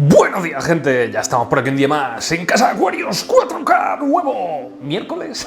Buenos días, gente, ya estamos por aquí un día más en Casa de Acuarios 4K nuevo miércoles.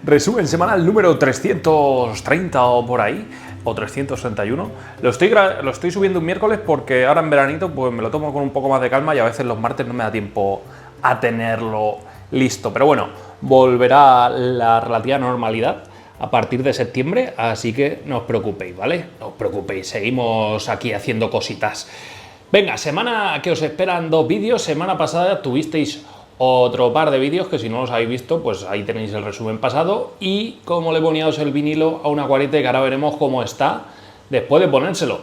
Resumen semanal número 330 o por ahí, o 331. Lo estoy subiendo un miércoles porque ahora en veranito pues me lo tomo con un poco más de calma y a veces los martes no me da tiempo a tenerlo listo. Pero bueno, volverá la relativa normalidad a partir de septiembre, así que no os preocupéis, ¿vale? No os preocupéis, seguimos aquí haciendo cositas. Venga, semana que os esperan 2 vídeos. Semana pasada tuvisteis otro par de vídeos que si no los habéis visto, pues ahí tenéis el resumen pasado y cómo le poníamos el vinilo a un acuarete que ahora veremos cómo está después de ponérselo.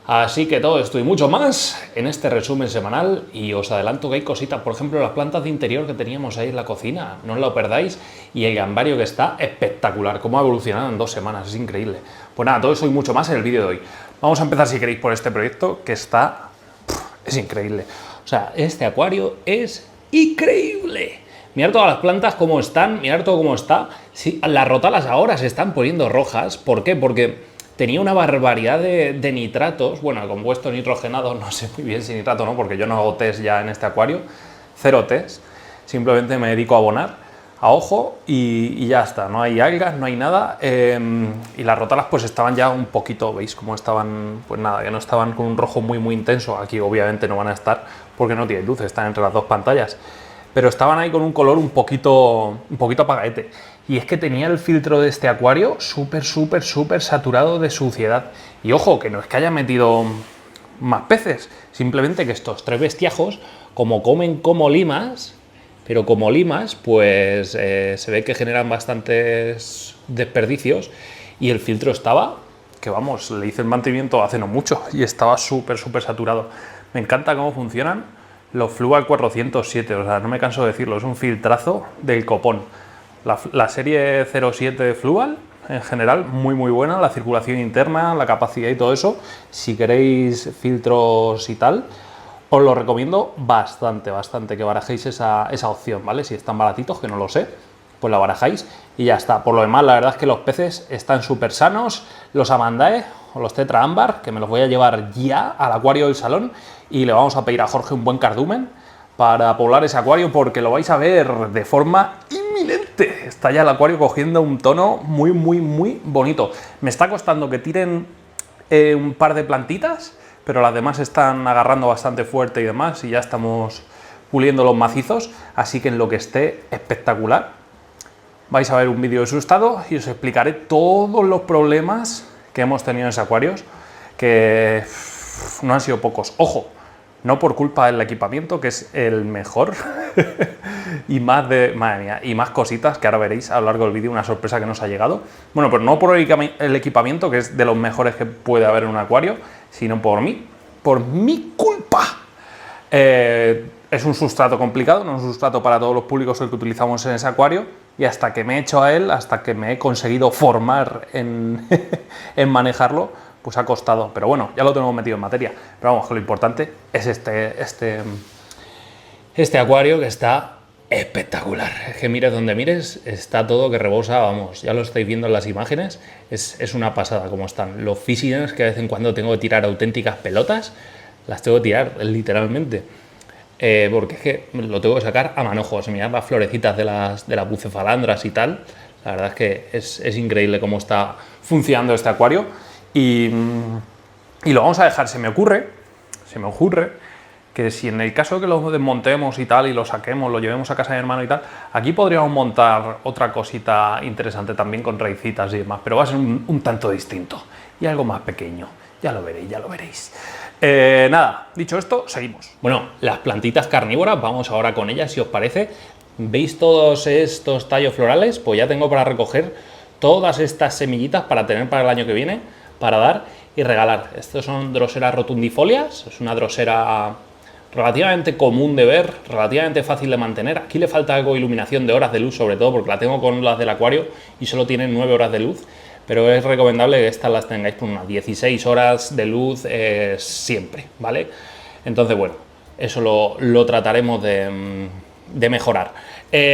Así que todo esto y mucho más en este resumen semanal, y os adelanto que hay cositas, por ejemplo las plantas de interior que teníamos ahí en la cocina, no os lo perdáis, y el gambario que está espectacular, cómo ha evolucionado en 2 semanas, es increíble. Pues nada, todo eso y mucho más en el vídeo de hoy. Vamos a empezar, si queréis, por este proyecto que es increíble. O sea, este acuario es increíble. Mirad todas las plantas cómo están, mirad todo cómo está. Sí, las rotalas ahora se están poniendo rojas. ¿Por qué? Porque tenía una barbaridad de nitratos. Bueno, el compuesto nitrogenado, no sé muy bien si nitrato o no, porque yo no hago test ya en este acuario. Cero test. Simplemente me dedico a abonar a ojo y ya está, no hay algas, no hay nada, y las rotalas pues estaban ya un poquito, ¿veis cómo estaban? Pues nada, ya no estaban con un rojo muy intenso. Aquí obviamente no van a estar porque no tienen luz, están entre las dos pantallas, pero estaban ahí con un color un poquito apagadete. Y es que tenía el filtro de este acuario súper saturado de suciedad. Y ojo, que no es que haya metido más peces, simplemente que estos 3 bestiajos, como comen como limas, pero como limas, pues se ve que generan bastantes desperdicios, y el filtro estaba, que vamos, le hice el mantenimiento hace no mucho y estaba súper saturado. Me encanta cómo funcionan los Fluval 407, o sea, no me canso de decirlo, es un filtrazo del copón. La serie 07 de Fluval, en general, muy buena, la circulación interna, la capacidad y todo eso. Si queréis filtros y tal, os lo recomiendo bastante que barajéis esa opción, ¿vale? Si están baratitos, que no lo sé, pues la barajáis y ya está. Por lo demás, la verdad es que los peces están súper sanos. Los Amandae o los Tetra Ámbar, que me los voy a llevar ya al acuario del salón, y le vamos a pedir a Jorge un buen cardumen para poblar ese acuario, porque lo vais a ver de forma inminente. Está ya el acuario cogiendo un tono muy bonito. Me está costando que tiren un par de plantitas, pero las demás están agarrando bastante fuerte y demás, y ya estamos puliendo los macizos, así que en lo que esté espectacular vais a ver un vídeo de su estado y os explicaré todos los problemas que hemos tenido en ese acuario, que no han sido pocos. Ojo, no por culpa del equipamiento, que es el mejor, y madre mía, y más cositas que ahora veréis a lo largo del vídeo, una sorpresa que nos ha llegado. Bueno, pero no por el equipamiento, que es de los mejores que puede haber en un acuario, sino por mi culpa. Es un sustrato complicado, no es un sustrato para todos los públicos que utilizamos en ese acuario, y hasta que me he hecho a él, hasta que me he conseguido formar en, en manejarlo, pues ha costado. Pero bueno, ya lo tenemos metido en materia. Pero vamos, que lo importante es este acuario, que está espectacular. Es que mires donde mires, está todo que rebosa, vamos, ya lo estáis viendo en las imágenes, es una pasada como están. Los Fissions, que de vez en cuando tengo que tirar auténticas pelotas, las tengo que tirar literalmente, porque es que lo tengo que sacar a manojos. Mirad las florecitas de las bucefalandras y tal. La verdad es que es increíble cómo está funcionando este acuario, y lo vamos a dejar. Se me ocurre que si en el caso que lo desmontemos y tal, y lo saquemos, lo llevemos a casa de mi hermano y tal, aquí podríamos montar otra cosita interesante también con raicitas y demás, pero va a ser un tanto distinto y algo más pequeño. Ya lo veréis. Nada, dicho esto, seguimos. Bueno, las plantitas carnívoras, vamos ahora con ellas, si os parece. ¿Veis todos estos tallos florales? Pues ya tengo para recoger todas estas semillitas para tener para el año que viene, para dar y regalar. Estos son Drosera rotundifolias, es una drosera relativamente común de ver, relativamente fácil de mantener. Aquí le falta algo de iluminación, de horas de luz, sobre todo porque la tengo con las del acuario y solo tienen 9 horas de luz, pero es recomendable que estas las tengáis con unas 16 horas de luz siempre, ¿vale? Entonces, bueno, eso lo trataremos de mejorar.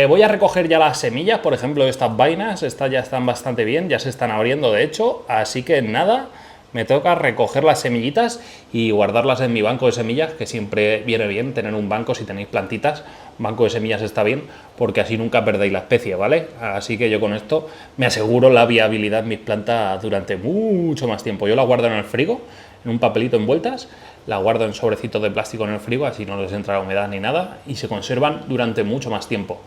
Voy a recoger ya las semillas, por ejemplo, estas vainas, estas ya están bastante bien, ya se están abriendo de hecho, así que nada, Me toca recoger las semillitas y guardarlas en mi banco de semillas, que siempre viene bien tener un banco si tenéis plantitas. Un banco de semillas está bien porque así nunca perdéis la especie, ¿vale? Así que yo con esto me aseguro la viabilidad de mis plantas durante mucho más tiempo. Yo las guardo en el frigo, en un papelito envueltas, las guardo en sobrecitos de plástico en el frigo, así no les entra la humedad ni nada, y se conservan durante mucho más tiempo.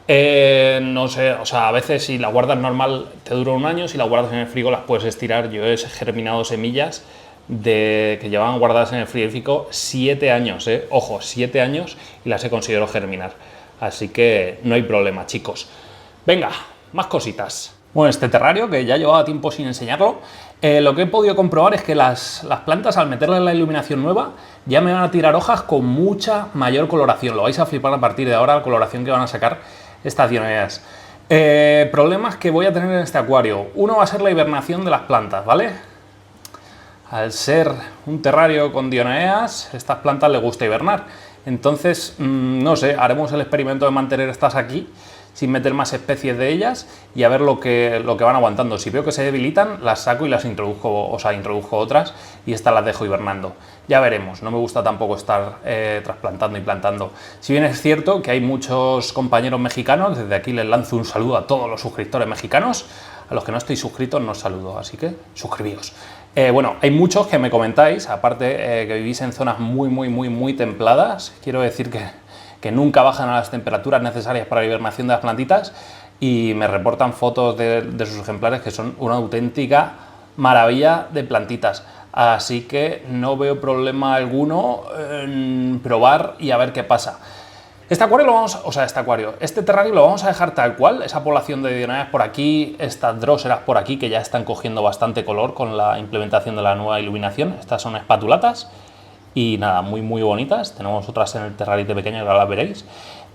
No sé, o sea, a veces si la guardas normal te dura un año, si la guardas en el frigo las puedes estirar. Yo he germinado semillas que llevaban guardadas en el frigorífico 7 años, ojo, 7 años, y las he conseguido germinar. Así que no hay problema, chicos. Venga, más cositas. Bueno, este terrario, que ya llevaba tiempo sin enseñarlo, lo que he podido comprobar es que las plantas, al meterle la iluminación nueva, ya me van a tirar hojas con mucha mayor coloración. Lo vais a flipar a partir de ahora, la coloración que van a sacar estas dioneas. Problemas que voy a tener en este acuario. Uno va a ser la hibernación de las plantas, ¿vale? Al ser un terrario con dioneas, estas plantas les gusta hibernar. Entonces, no sé, haremos el experimento de mantener estas aquí sin meter más especies de ellas y a ver lo que van aguantando. Si veo que se debilitan, las saco y las introduzco, o sea, introduzco otras y estas las dejo hibernando. Ya veremos, no me gusta tampoco estar trasplantando y plantando. Si bien es cierto que hay muchos compañeros mexicanos, desde aquí les lanzo un saludo a todos los suscriptores mexicanos. A los que no estéis suscritos no os saludo, así que suscribíos. Bueno, hay muchos que me comentáis, aparte que vivís en zonas muy templadas. Quiero decir que nunca bajan a las temperaturas necesarias para la hibernación de las plantitas y me reportan fotos de sus ejemplares que son una auténtica maravilla de plantitas. Así que no veo problema alguno en probar y a ver qué pasa. Este terrario lo vamos a dejar tal cual, esa población de dioneas por aquí, estas dróseras por aquí que ya están cogiendo bastante color con la implementación de la nueva iluminación. Estas son espatulatas y nada, muy bonitas. Tenemos otras en el terrarito pequeño que ahora las veréis.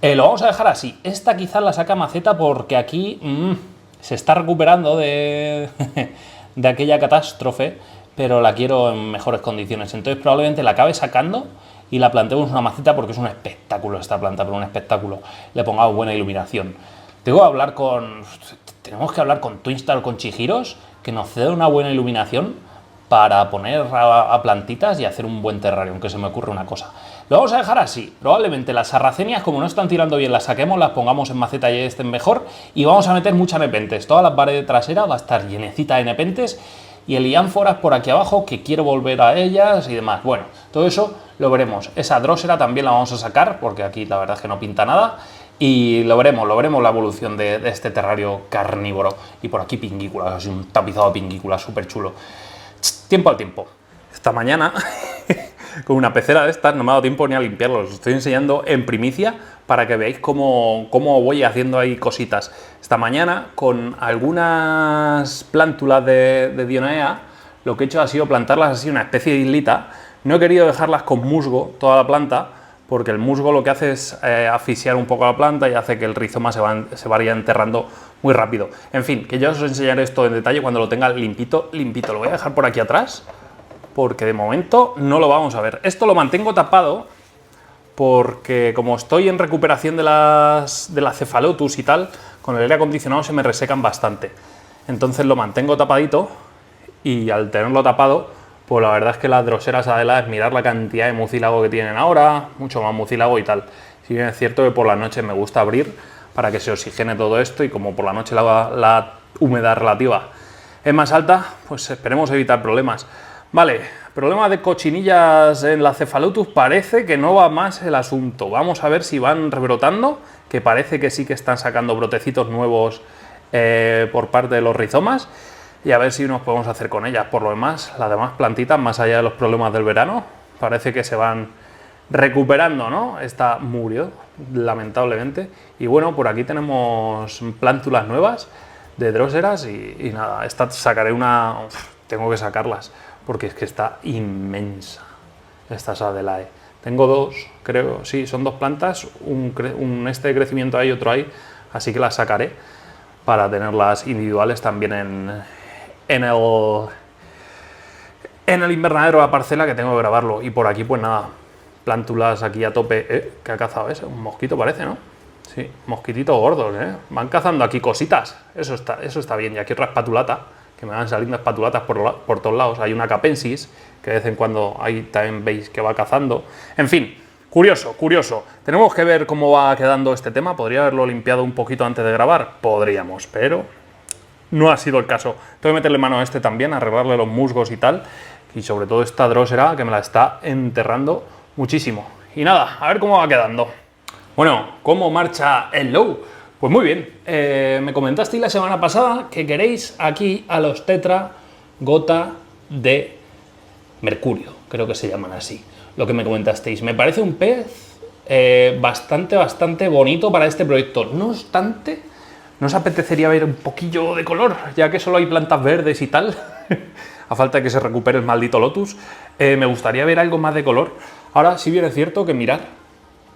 Lo vamos a dejar así. Esta quizás la saca maceta porque aquí se está recuperando de aquella catástrofe, pero la quiero en mejores condiciones. Entonces probablemente la acabe sacando y la plantemos en una maceta porque es un espectáculo esta planta, pero un espectáculo. Le pongamos buena iluminación. Tenemos que hablar con Twinstar o con Chihiros que nos ceda una buena iluminación para poner a plantitas y hacer un buen terrario, aunque se me ocurre una cosa. Lo vamos a dejar así. Probablemente las sarracenias, como no están tirando bien, las saquemos, las pongamos en maceta y estén mejor, y vamos a meter muchas nepentes. Toda la pared trasera va a estar llenecita de nepentes y eliánforas por aquí abajo, que quiero volver a ellas y demás. Bueno, todo eso lo veremos. Esa drósera también la vamos a sacar, porque aquí la verdad es que no pinta nada. Y lo veremos la evolución de este terrario carnívoro. Y por aquí pingículas, así un tapizado de pingículas súper chulo. Tiempo al tiempo. Esta mañana, con una pecera de estas, no me ha dado tiempo ni a limpiarlo. Os estoy enseñando en primicia para que veáis cómo voy haciendo ahí cositas. Esta mañana, con algunas plántulas de dionea, lo que he hecho ha sido plantarlas así, una especie de islita. No he querido dejarlas con musgo toda la planta, porque el musgo lo que hace es asfixiar un poco la planta y hace que el rizoma se vaya enterrando muy rápido. En fin, que yo os enseñaré esto en detalle cuando lo tenga limpito. Lo voy a dejar por aquí atrás, porque de momento no lo vamos a ver. Esto lo mantengo tapado, porque como estoy en recuperación de la Cephalotus y tal, con el aire acondicionado se me resecan bastante. Entonces lo mantengo tapadito, y al tenerlo tapado, pues la verdad es que las droseras, Adela, es mirar la cantidad de mucílago que tienen ahora, mucho más mucílago y tal. Si bien es cierto que por la noche me gusta abrir para que se oxigene todo esto, y como por la noche la humedad relativa es más alta, pues esperemos evitar problemas. Vale, problema de cochinillas en la Cephalotus, parece que no va más el asunto. Vamos a ver si van rebrotando, que parece que sí que están sacando brotecitos nuevos por parte de los rizomas, y a ver si nos podemos hacer con ellas. Por lo demás, las demás plantitas, más allá de los problemas del verano, parece que se van recuperando, ¿no? Esta murió, lamentablemente. Y bueno, por aquí tenemos plántulas nuevas de dróseras y nada, esta sacaré una... Tengo que sacarlas, porque es que está inmensa esta Sadelae. Tengo dos, creo, sí, son dos plantas, un este de crecimiento ahí y otro ahí, así que las sacaré para tenerlas individuales también en el invernadero de la parcela, que tengo que grabarlo. Y por aquí pues nada, plántulas aquí a tope. ¿Qué ha cazado ese? Un mosquito parece, ¿no? Sí, mosquititos gordos, van cazando aquí cositas. Eso está bien. Y aquí otra espatulata que me van saliendo espatulatas por todos lados. Hay una capensis, que de vez en cuando ahí también veis que va cazando. En fin, curioso, curioso. Tenemos que ver cómo va quedando este tema. ¿Podría haberlo limpiado un poquito antes de grabar? Podríamos, pero no ha sido el caso. Tengo que meterle mano a este también, arreglarle los musgos y tal. Y sobre todo esta Drosera, que me la está enterrando muchísimo. Y nada, a ver cómo va quedando. Bueno, ¿cómo marcha el low? Pues muy bien. Me comentasteis la semana pasada que queréis aquí a los tetra gota de mercurio. Creo que se llaman así. Lo que me comentasteis. Me parece un pez bastante bonito para este proyecto. No obstante, ¿no os apetecería ver un poquillo de color? Ya que solo hay plantas verdes y tal. A falta de que se recupere el maldito Lotus. Me gustaría ver algo más de color. Ahora sí bien es cierto que mirad,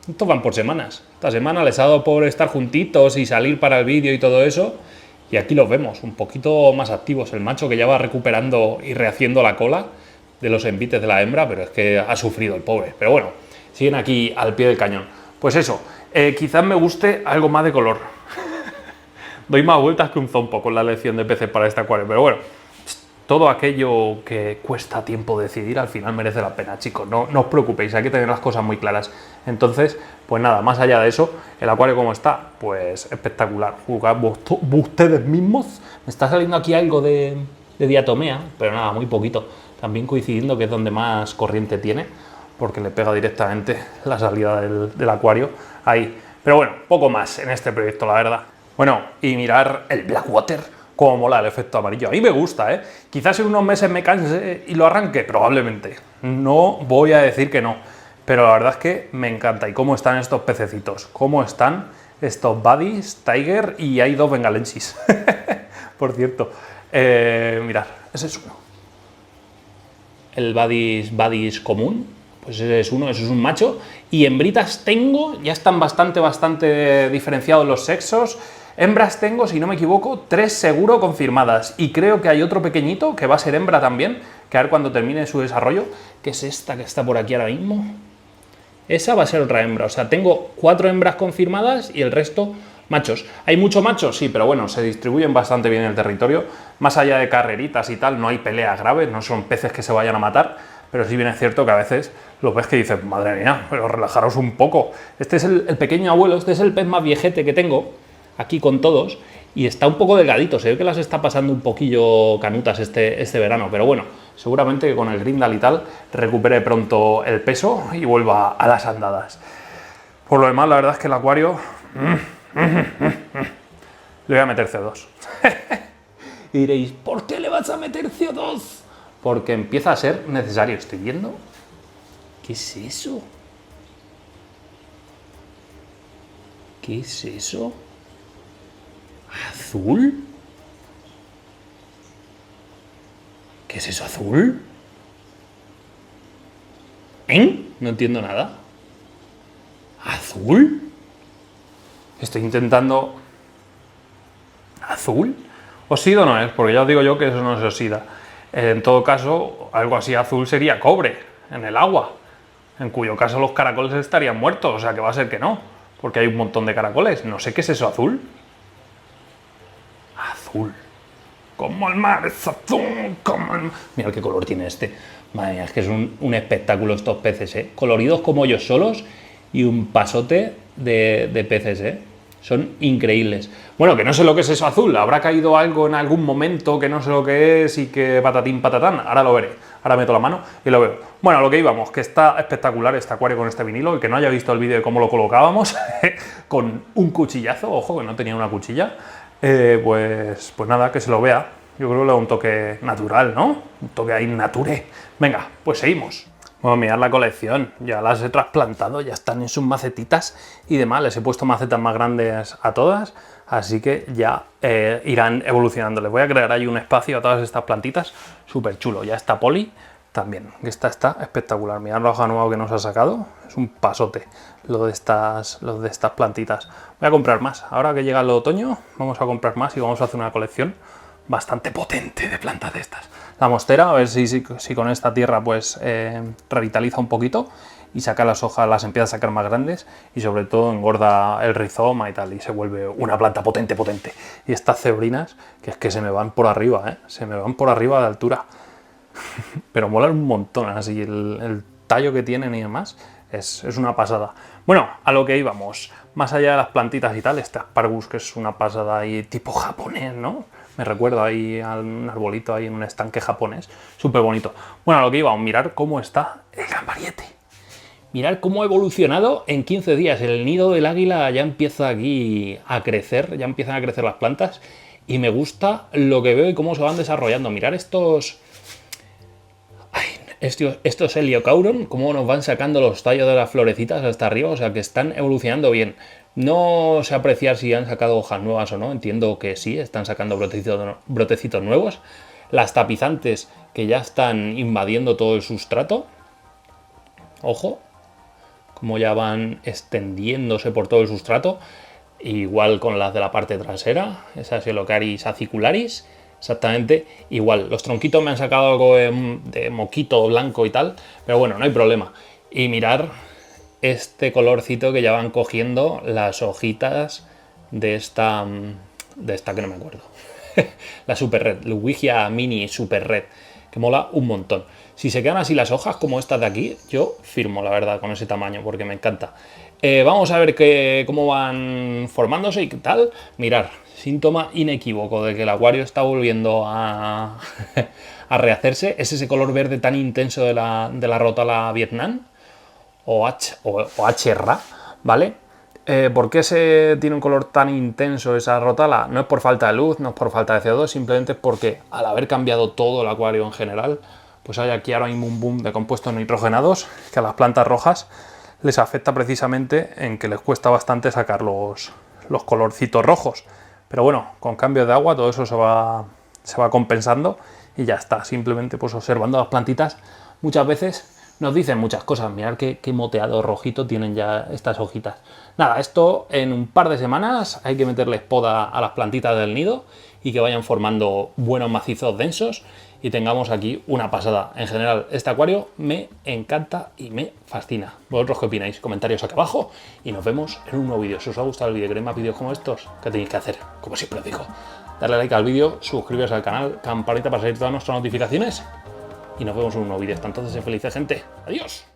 estos van por semanas. Esta semana les ha dado por estar juntitos y salir para el vídeo y todo eso. Y aquí los vemos, un poquito más activos. El macho que ya va recuperando y rehaciendo la cola de los envites de la hembra, pero es que ha sufrido el pobre. Pero bueno, siguen aquí al pie del cañón. Pues eso, quizás me guste algo más de color. Doy más vueltas que un zompo con la elección de peces para este acuario, pero bueno. Todo aquello que cuesta tiempo decidir al final merece la pena, chicos. No os preocupéis, hay que tener las cosas muy claras. Entonces, pues nada, más allá de eso, el acuario como está, pues espectacular. Jugad ustedes mismos. Me está saliendo aquí algo de diatomea, pero nada, muy poquito. También coincidiendo que es donde más corriente tiene, porque le pega directamente la salida del acuario ahí. Pero bueno, poco más en este proyecto, la verdad. Bueno, y mirar el Blackwater. Cómo mola el efecto amarillo. A mí me gusta, ¿eh? Quizás en unos meses me canse y lo arranque, probablemente. No voy a decir que no, pero la verdad es que me encanta. ¿Y cómo están estos pececitos? ¿Cómo están estos buddies, tiger y hay dos bengalensis? Por cierto, mirad, ese es uno. El buddies común, pues ese es uno, ese es un macho. Y hembritas tengo, ya están bastante diferenciados los sexos. Hembras tengo, si no me equivoco, 3 seguro confirmadas. Y creo que hay otro pequeñito que va a ser hembra también, que a ver cuando termine su desarrollo, que es esta que está por aquí ahora mismo. Esa va a ser otra hembra. O sea, tengo 4 hembras confirmadas y el resto machos. ¿Hay mucho macho? Sí, pero bueno, se distribuyen bastante bien en el territorio. Más allá de carreritas y tal, no hay peleas graves, no son peces que se vayan a matar. Pero sí bien es cierto que a veces los ves que dices, madre mía, pero relajaros un poco. Este es el pequeño abuelo, este es el pez más viejete que tengo. Aquí con todos, y está un poco delgadito, se ve que las está pasando un poquillo canutas este verano, pero bueno, seguramente que con el Grindal y tal recupere pronto el peso y vuelva a las andadas. Por lo demás, la verdad es que el acuario le voy a meter CO2. Y diréis, ¿por qué le vas a meter CO2? Porque empieza a ser necesario. Estoy viendo. ¿Qué es eso? ¿Qué es eso? ¿Azul? ¿Qué es eso azul? No entiendo nada. ¿Azul? Estoy intentando... ¿Azul? Óxido no es, porque ya os digo yo que eso no se oxida. En todo caso, algo así azul sería cobre en el agua, en cuyo caso los caracoles estarían muertos, o sea que va a ser que no, porque hay un montón de caracoles. No sé qué es eso azul. Azul. Como el mar es azul, como el... Mira qué color tiene este. Madre mía, es que es un espectáculo estos peces, ¿eh? Coloridos como ellos solos y un pasote de peces, ¿eh? Son increíbles. Bueno, que no sé lo que es eso azul. Habrá caído algo en algún momento que no sé lo que es y que patatín patatán. Ahora lo veré. Ahora meto la mano y lo veo. Bueno, a lo que íbamos, que está espectacular este acuario con este vinilo. El que no haya visto el vídeo de cómo lo colocábamos con un cuchillazo, ojo, que no tenía una cuchilla, pues nada, que se lo vea. Yo creo que le da un toque natural, ¿no? Un toque ahí nature. Venga, pues seguimos. Bueno, mirad la colección, ya las he trasplantado, ya están en sus macetitas y demás, les he puesto macetas más grandes a todas, así que ya irán evolucionando. Les voy a crear ahí un espacio a todas estas plantitas, súper chulo. Ya está Poli también, que esta está espectacular. Mirad la hoja nueva que nos ha sacado, es un pasote lo de estas plantitas. Voy a comprar más, ahora que llega el otoño vamos a comprar más y vamos a hacer una colección bastante potente de plantas de estas. La mostera, a ver si con esta tierra pues revitaliza un poquito. y saca las hojas, las empieza a sacar más grandes y sobre todo engorda el rizoma y tal, y se vuelve una planta potente. Y estas cebrinas, que es que se me van por arriba, se me van por arriba de altura. Pero molan un montón, así el tallo que tienen y demás es una pasada. Bueno, a lo que íbamos, más allá de las plantitas y tal, este Asparagus que es una pasada ahí tipo japonés, ¿no? Me recuerdo ahí a un arbolito ahí en un estanque japonés, súper bonito. Bueno, a lo que íbamos, mirar cómo está el gambariete. Mirad cómo ha evolucionado en 15 días. El nido del águila ya empieza aquí a crecer, ya empiezan a crecer las plantas y me gusta lo que veo y cómo se van desarrollando. Mirad estos Heliocauron, cómo nos van sacando los tallos de las florecitas hasta arriba, o sea que están evolucionando bien. No sé apreciar si han sacado hojas nuevas o no, entiendo que sí, están sacando brotecitos nuevos. Las tapizantes que ya están invadiendo todo el sustrato. Ojo, como ya van extendiéndose por todo el sustrato. Igual con las de la parte trasera, esas Helocaris acicularis. Exactamente igual. Los tronquitos me han sacado algo de moquito blanco y tal, pero bueno, no hay problema. Y mirar este colorcito que ya van cogiendo las hojitas de esta que no me acuerdo. La Super Red, Luigia Mini Super Red, que mola un montón. Si se quedan así las hojas como estas de aquí, yo firmo, la verdad, con ese tamaño, porque me encanta. Vamos a ver cómo van formándose y qué tal. Mirar, síntoma inequívoco de que el acuario está volviendo a rehacerse. Es ese color verde tan intenso de la Rotala Vietnam o H-Ra, ¿vale? ¿Por qué tiene un color tan intenso esa Rotala? No es por falta de luz, no es por falta de CO2, simplemente es porque al haber cambiado todo el acuario en general, pues hay aquí ahora mismo un boom de compuestos nitrogenados que a las plantas rojas les afecta precisamente en que les cuesta bastante sacar los colorcitos rojos. Pero bueno, con cambio de agua todo eso se va compensando y ya está. Simplemente pues observando las plantitas muchas veces nos dicen muchas cosas. Mirad qué moteado rojito tienen ya estas hojitas. Nada, esto en un par de semanas hay que meterles poda a las plantitas del nido y que vayan formando buenos macizos densos y tengamos aquí una pasada. En general, este acuario me encanta y me fascina. ¿Vosotros qué opináis? Comentarios acá abajo y nos vemos en un nuevo vídeo. Si os ha gustado el vídeo y queréis más vídeos como estos, ¿qué tenéis que hacer? Como siempre os digo, darle like al vídeo, suscribiros al canal, campanita para seguir todas nuestras notificaciones y nos vemos en un nuevo vídeo. Hasta entonces, felices gente. ¡Adiós!